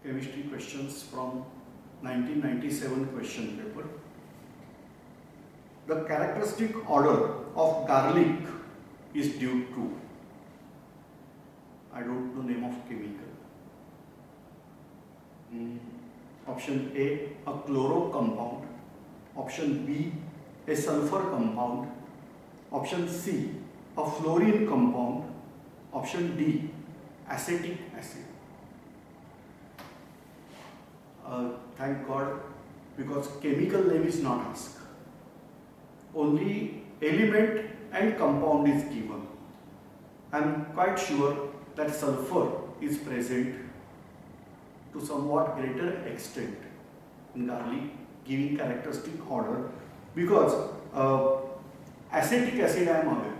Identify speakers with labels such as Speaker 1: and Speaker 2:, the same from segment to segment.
Speaker 1: chemistry questions from 1997 question paper. The characteristic order of garlic is due to, I don't know name of chemical. Option A, a chloro compound. Option B, a sulfur compound. Option C, a fluorine compound. Option D, acetic acid. Thank God, because chemical name is not asked. Only element and compound is given. I am quite sure that sulfur is present to somewhat greater extent in garlic, giving characteristic order, because acetic acid I am aware.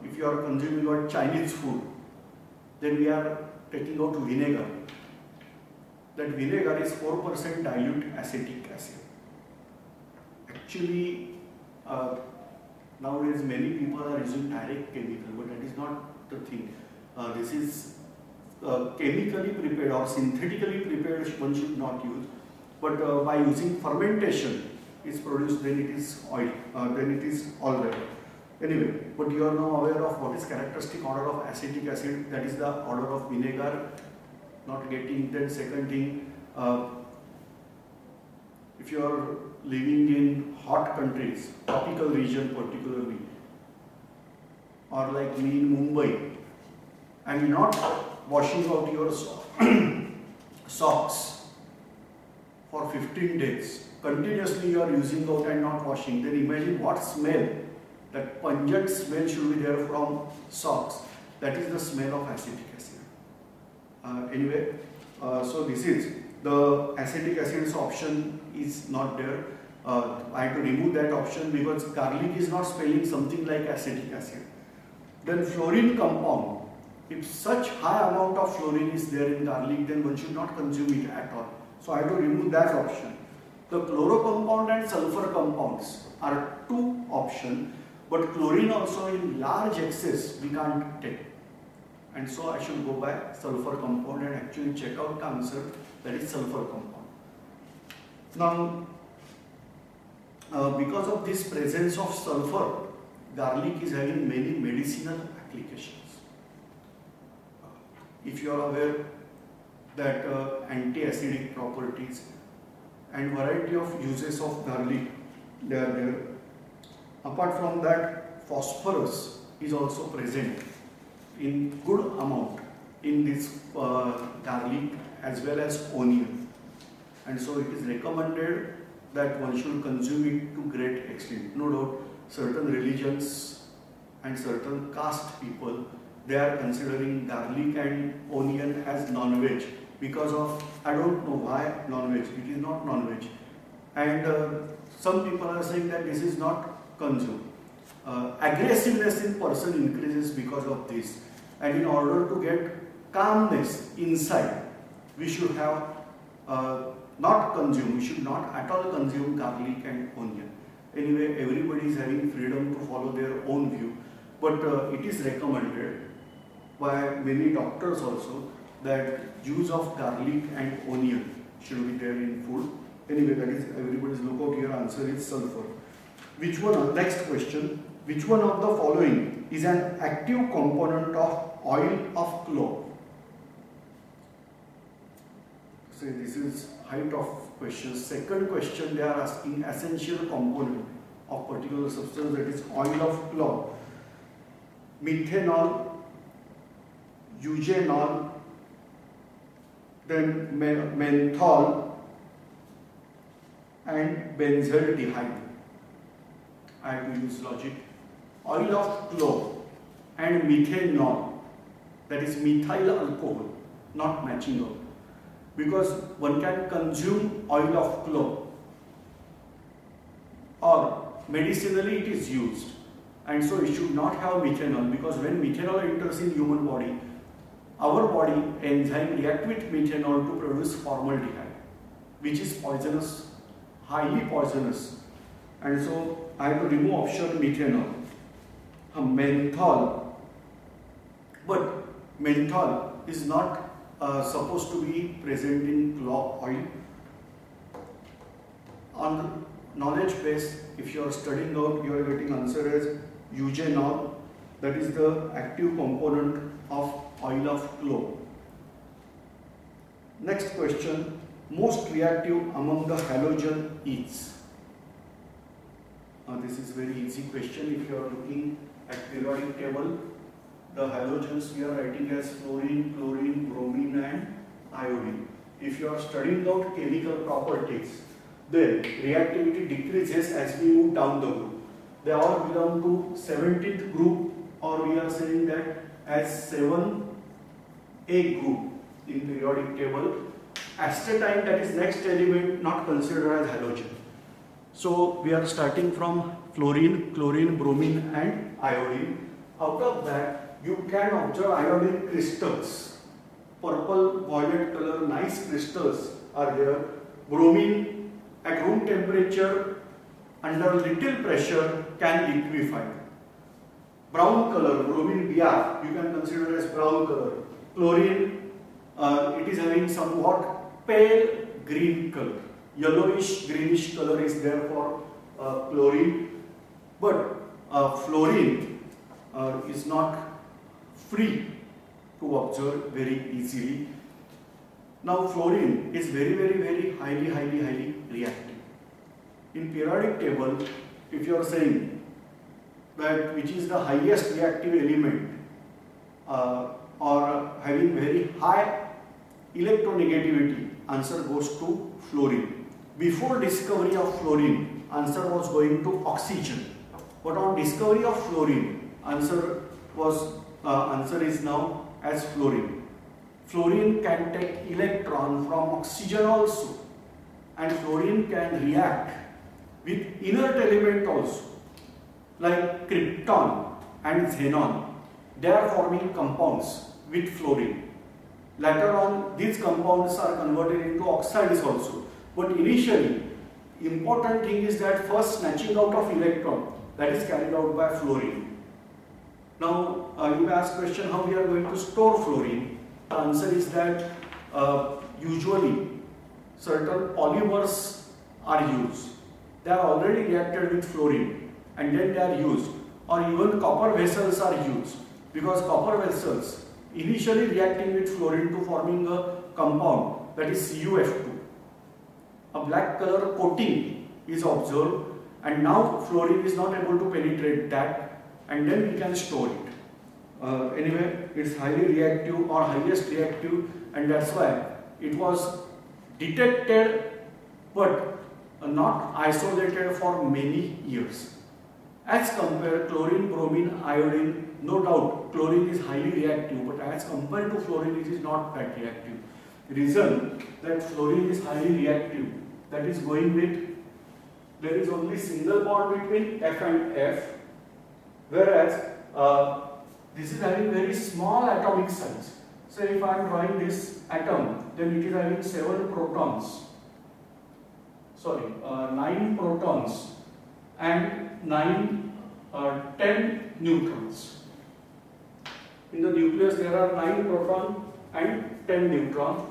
Speaker 1: If you are consuming your Chinese food, then we are taking out vinegar. That vinegar is 4% dilute acetic acid. Actually, nowadays many people are using direct chemical, but that is not the thing. This is chemically prepared or synthetically prepared, one should not use. But by using fermentation, it's produced, then it is oil, then it is alright. Anyway, but you are now aware of what is characteristic order of acetic acid, that is the order of vinegar, not getting. Then second thing, if you are living in hot countries, tropical region particularly, or like me in Mumbai, and you're not washing out your socks for 15 days, continuously you are using out and not washing, then imagine what smell, that pungent smell should be there from socks. That is the smell of acetic acid. Anyway, so this is the acetic acid's option is not there. I have to remove that option because garlic is not spelling something like acetic acid. Then fluorine compound. If such high amount of fluorine is there in garlic, then one should not consume it at all. So I have to remove that option. The chloro compound and sulfur compounds are two options, but chlorine also in large excess we can't take. And so I should go by sulfur compound and actually check out the answer, that is sulfur compound. Now, because of this presence of sulfur, garlic is having many medicinal applications. If you are aware that anti-acidic properties and variety of uses of garlic, they are there. Apart from that, phosphorus is also present in good amount in this garlic as well as onion, and so it is recommended that one should consume it to great extent. No doubt, certain religions and certain caste people, they are considering garlic and onion as non-veg because of, I don't know why non-veg, it is not non-veg. And some people are saying that this is not consumed. Aggressiveness in person increases because of this, and in order to get calmness inside, we should have not consume, we should not at all consume garlic and onion. Anyway, everybody is having freedom to follow their own view, but it is recommended by many doctors also that use of garlic and onion should be there in food. Anyway, that is everybody's lookout here. Answer is sulfur. Which one? Next question. Which one of the following is an active component of oil of clove? So this is height of questions. Second question, they are asking essential component of particular substance, that is oil of clove. Methanol, eugenol, then menthol and benzaldehyde. I have to use logic. Oil of clove and methanol, that is methyl alcohol, not matching up. Because one can consume oil of clove or medicinally it is used, and so it should not have methanol, because when methanol enters in human body, our body enzyme react with methanol to produce formaldehyde, which is poisonous, highly poisonous, and so I have to remove option methanol. Menthol, but menthol is not supposed to be present in clock oil. On knowledge base, if you are studying out, you are getting answer as eugenol, that is the active component of oil of clove. Next question, most reactive among the halogen is? This is very easy question. If you are looking at periodic table, the halogens we are writing as fluorine, chlorine, bromine and iodine. If you are studying out chemical properties, then reactivity decreases as we move down the group. They all belong to 17th group, or we are saying that as 7A group in periodic table. Astatine, that is next element, not considered as halogen. So we are starting from fluorine, chlorine, bromine and iodine. Out of that, you can observe iodine crystals. Purple, violet color, nice crystals are there. Bromine at room temperature under little pressure can liquefy. Brown color, bromine Br, you can consider as brown color. Chlorine, it is having somewhat pale green color. Yellowish greenish color is there for chlorine, but fluorine is not free to observe very easily. Now fluorine is very highly reactive. In periodic table, if you are saying that which is the highest reactive element or having very high electronegativity, answer goes to fluorine. Before discovery of fluorine, answer was going to oxygen. But on discovery of fluorine, answer is now as fluorine. Fluorine can take electron from oxygen also, and fluorine can react with inert element also, like krypton and xenon. They are forming compounds with fluorine. Later on, these compounds are converted into oxides also. But initially, important thing is that first snatching out of electron, that is carried out by fluorine. Now, you may ask question how we are going to store fluorine. The answer is that usually certain polymers are used. They are already reacted with fluorine and then they are used, or even copper vessels are used, because copper vessels initially reacting with fluorine to forming a compound, that is CuF2. A black color coating is observed, and now fluorine is not able to penetrate that, and then we can store it. Anyway, it is highly reactive or highest reactive, and that's why it was detected but not isolated for many years. As compared chlorine, bromine, iodine, no doubt chlorine is highly reactive, but as compared to fluorine, it is not that reactive. Reason that fluorine is highly reactive, that is going with, there is only single bond between F and F, whereas this is having very small atomic size. So if I am drawing this atom, then it is having 7 protons, sorry, 9 protons and 10 neutrons. In the nucleus there are 9 protons and 10 neutrons.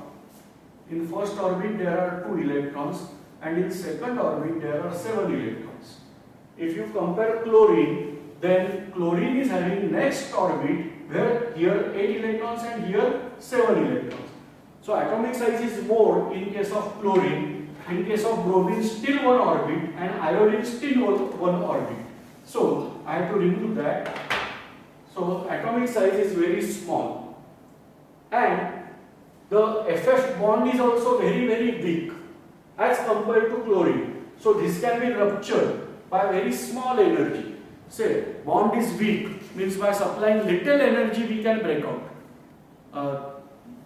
Speaker 1: In first orbit there are 2 electrons, and in second orbit there are 7 electrons. If you compare chlorine, then chlorine is having next orbit where here 8 electrons and here 7 electrons. So atomic size is more in case of chlorine. In case of bromine, still 1 orbit, and iodine still 1 orbit. So I have to remove that. So atomic size is very small, and the FF bond is also very weak as compared to chlorine. So this can be ruptured by very small energy. Say bond is weak, means by supplying little energy we can break out.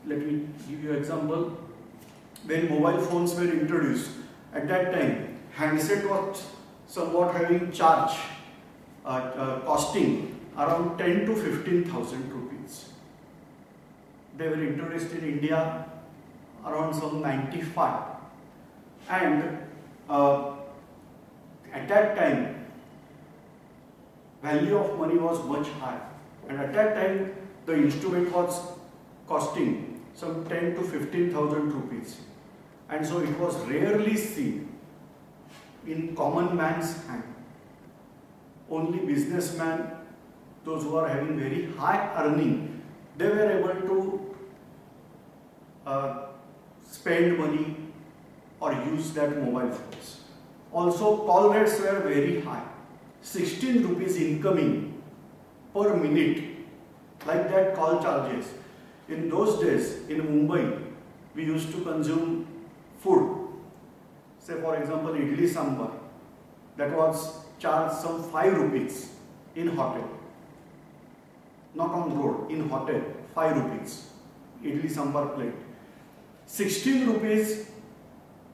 Speaker 1: Let me give you an example. When mobile phones were introduced, at that time handset was somewhat having charge costing around 10 to 15,000 rupees. They were introduced in India around some 95, and at that time value of money was much high, and at that time the instrument was costing some 10 to 15,000 rupees, and so it was rarely seen in common man's hand. Only businessmen, those who are having very high earning, they were able to spend money or use that mobile phones. Also, call rates were very high, 16 rupees incoming per minute, like that call charges. In those days, in Mumbai, we used to consume food. Say for example, idli sambar, that was charged some 5 rupees in hotel. Not on road, in hotel, 5 rupees, idli sambar plate. 16 rupees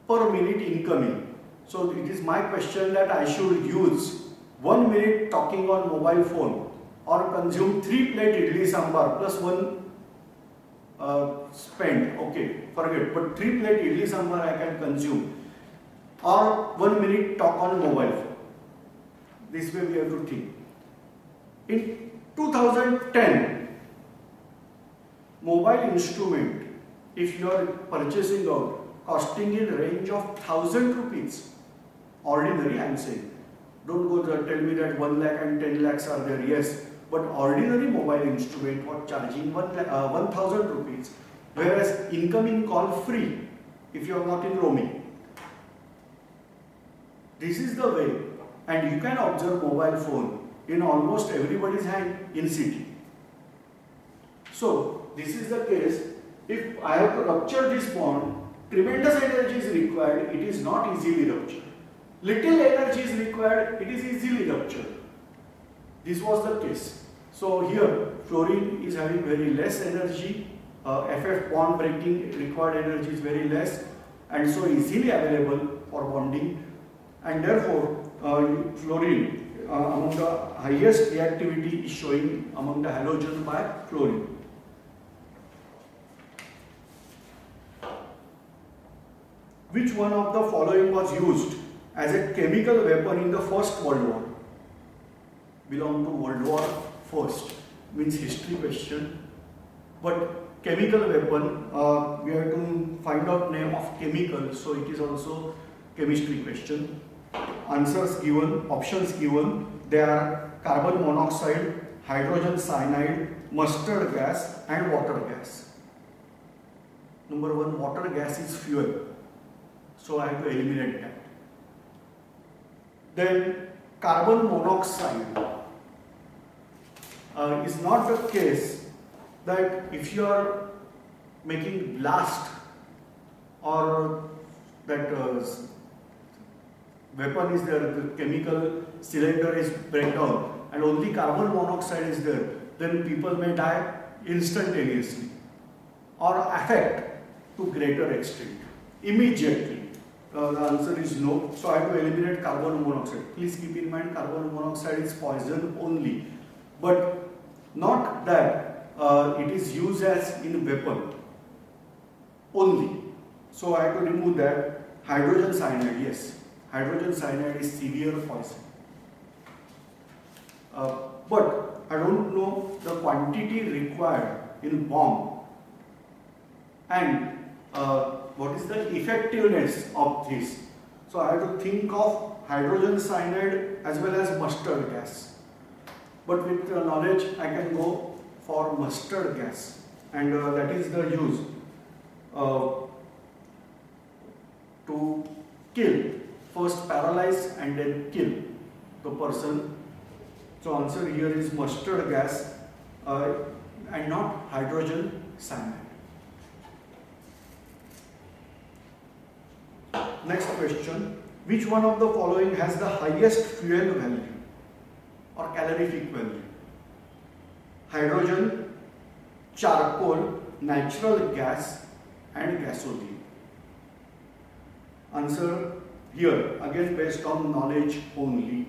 Speaker 1: per minute incoming. So it is my question that I should use 1 minute talking on mobile phone or consume 3 plate idli sambar plus 1 spend, okay, forget, but 3 plate idli sambar I can consume, or 1 minute talk on mobile phone. This way we have to think. In 2010, mobile instrument, if you are purchasing out, costing in range of 1,000 rupees. Ordinary, I am saying. Don't go there, tell me that 1 lakh and 10 lakhs are there. Yes, but ordinary mobile instrument was charging 1,000 rupees, whereas incoming call free if you are not in roaming. This is the way, and you can observe mobile phone in almost everybody's hand in city. So this is the case. If I have to rupture this bond, tremendous energy is required, it is not easily ruptured. Little energy is required, it is easily ruptured. This was the case. So here, fluorine is having very less energy, FF bond breaking required energy is very less, and so easily available for bonding, and therefore fluorine among the highest reactivity is showing among the halogen by fluorine. Which one of the following was used as a chemical weapon in the First World War? Belong to World War First, means history question. But chemical weapon, we have to find out name of chemical, so it is also chemistry question. Answers given, options given, there are carbon monoxide, hydrogen cyanide, mustard gas and water gas. Number 1, water gas is fuel. So I have to eliminate that. Then carbon monoxide is not the case that if you are making blast or that weapon is there, the chemical cylinder is breakdown and only carbon monoxide is there, then people may die instantaneously or affect to greater extent, immediately. The answer is no, so I have to eliminate carbon monoxide. Please keep in mind carbon monoxide is poison only, but not that it is used as in weapon only. So I have to remove that. Hydrogen cyanide, yes, hydrogen cyanide is severe poison. But I don't know the quantity required in bomb and what is the effectiveness of this. So I have to think of hydrogen cyanide as well as mustard gas. But with knowledge I can go for mustard gas, and that is the use to kill, first paralyze and then kill the person. So answer here is mustard gas and not hydrogen cyanide. Next question, which one of the following has the highest fuel value or calorific value? Hydrogen, charcoal, natural gas and gasoline. Answer here again based on knowledge only.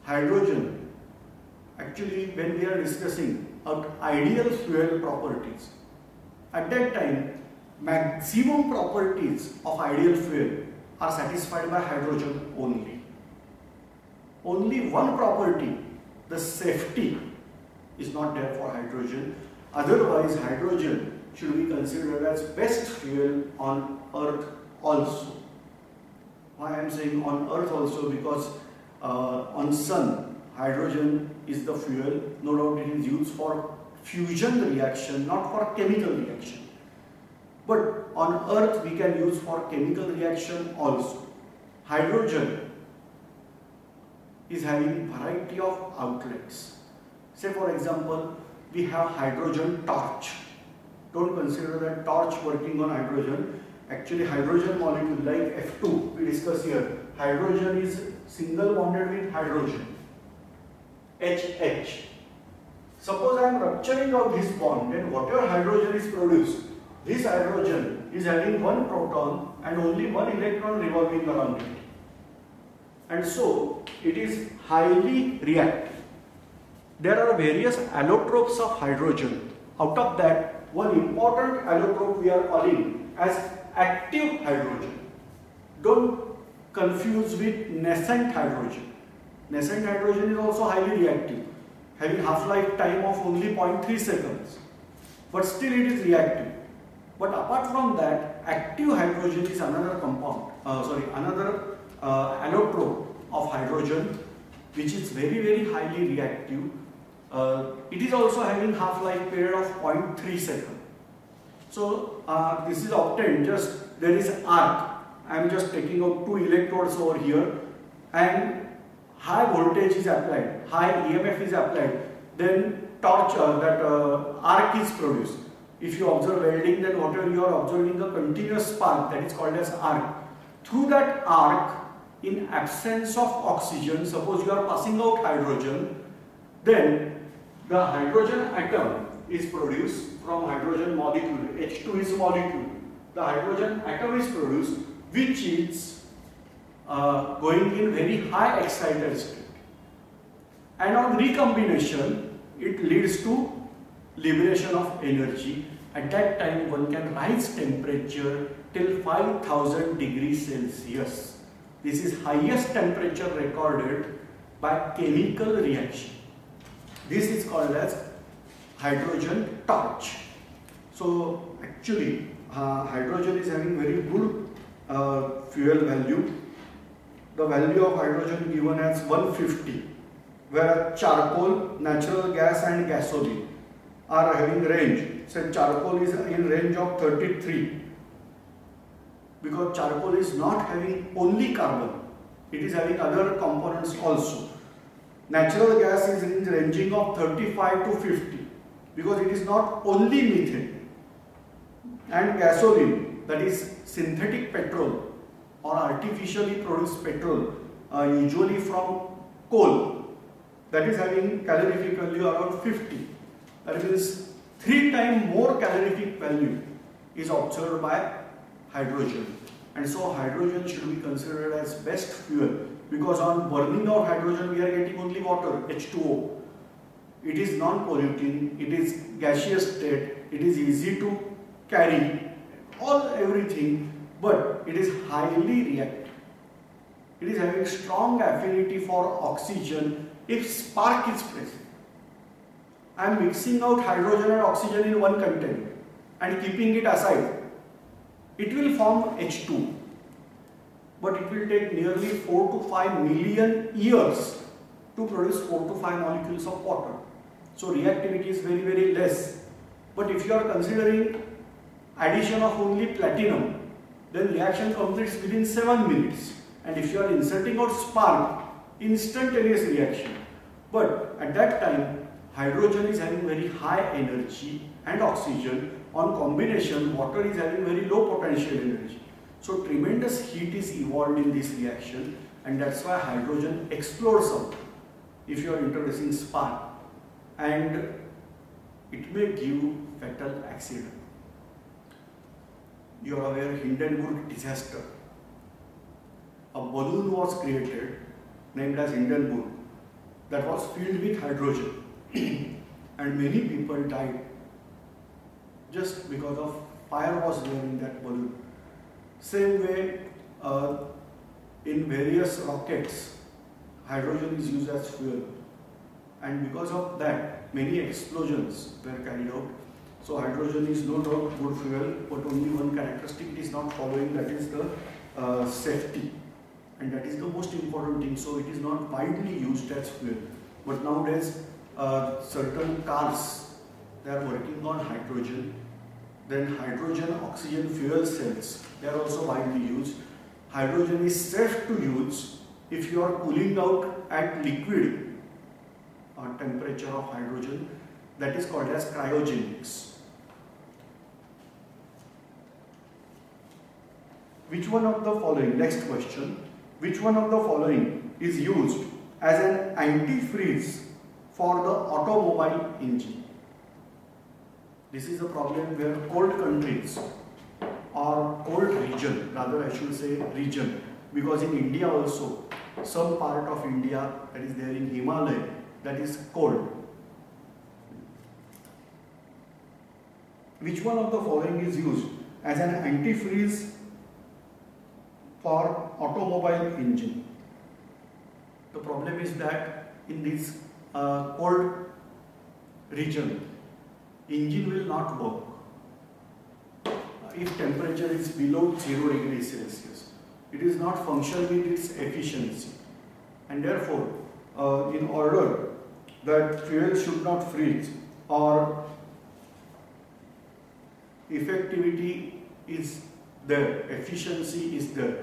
Speaker 1: Hydrogen, actually when we are discussing ideal fuel properties, at that time maximum properties of ideal fuel are satisfied by hydrogen only. Only one property, the safety, is not there for hydrogen. Otherwise hydrogen should be considered as best fuel on Earth also. Why I am saying on Earth also? Because on Sun, hydrogen is the fuel. No doubt it is used for fusion reaction, not for chemical reaction. But on Earth we can use for chemical reaction also. Hydrogen is having variety of outlets. Say for example, we have hydrogen torch. Don't consider that torch working on hydrogen. Actually, hydrogen molecule like F2 we discuss here. Hydrogen is single bonded with hydrogen. HH. Suppose I am rupturing of this bond, then whatever hydrogen is produced, this hydrogen is having one proton and only one electron revolving around it. And so it is highly reactive. There are various allotropes of hydrogen. Out of that, one important allotrope we are calling as active hydrogen. Don't confuse with nascent hydrogen. Nascent hydrogen is also highly reactive, having half-life time of only 0.3 seconds. But still it is reactive. But apart from that, active hydrogen is another another allotrope of hydrogen, which is very highly reactive. It is also having half-life period of 0.3 seconds. So this is obtained, just there is arc. I am just taking out 2 electrodes over here and high voltage is applied, high EMF is applied, then torch arc is produced. If you observe welding, then whatever you are observing a continuous spark, that is called as arc. Through that arc, in absence of oxygen, suppose you are passing out hydrogen, then the hydrogen atom is produced from hydrogen molecule. H2 is molecule. The hydrogen atom is produced, which is going in very high excited state. And on recombination, it leads to liberation of energy. At that time, one can rise temperature till 5000 degrees Celsius. This is highest temperature recorded by chemical reaction. This is called as hydrogen torch. So actually, hydrogen is having very good fuel value. The value of hydrogen given as 150, where charcoal, natural gas and gasoline are having range. Say charcoal is in range of 33, because charcoal is not having only carbon, it is having other components also. Natural gas is in ranging of 35 to 50, because it is not only methane. And gasoline, that is synthetic petrol or artificially produced petrol, usually from coal, that is having calorific value around 50. That means 3 times more calorific value is observed by hydrogen. And so hydrogen should be considered as best fuel, because on burning of hydrogen we are getting only water, H2O. It is non-polluting, it is gaseous state, it is easy to carry, everything, but it is highly reactive. It is having strong affinity for oxygen if spark is present. I am mixing out hydrogen and oxygen in one container and keeping it aside. It will form H2, but it will take nearly 4 to 5 million years to produce 4 to 5 molecules of water. So reactivity is very less. But if you are considering addition of only platinum, then reaction completes within 7 minutes. And if you are inserting out spark, instantaneous reaction. But at that time, hydrogen is having very high energy and oxygen. On combination, water is having very low potential energy. So tremendous heat is evolved in this reaction, and that's why hydrogen explodes out if you are introducing spark, and it may give fatal accident. You are aware Hindenburg disaster. A balloon was created named as Hindenburg that was filled with hydrogen and many people died just because of fire was there in that balloon. Same way in various rockets, hydrogen is used as fuel, and because of that many explosions were carried out. So hydrogen is not a good fuel, but only one characteristic it is not following, that is the safety, and that is the most important thing. So it is not widely used as fuel, but nowadays certain cars, they are working on hydrogen. Then hydrogen oxygen fuel cells, they are also widely used. Hydrogen is safe to use if you are cooling out at liquid temperature of hydrogen, that is called as cryogenics. Which one of the following, next question, which one of the following is used as an antifreeze for the automobile engine? This is a problem where cold countries or cold region, rather I should say region, because in India also, some part of India that is there in Himalaya, that is cold. Which one of the following is used as an antifreeze for automobile engine? The problem is that in this cold region, engine will not work if temperature is below 0 degrees Celsius. It is not functioning with its efficiency, and therefore in order that fuel should not freeze or effectivity is there, efficiency is there,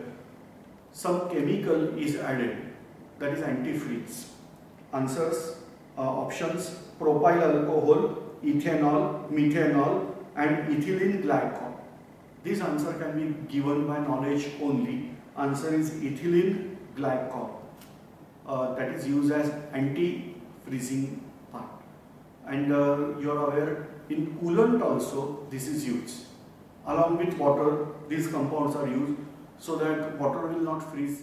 Speaker 1: some chemical is added, that is antifreeze. Answers, options: propyl alcohol, ethanol, methanol and ethylene glycol. This answer can be given by knowledge only. Answer is ethylene glycol. That is used as anti-freezing part. And you are aware, in coolant also this is used. Along with water, these compounds are used so that water will not freeze.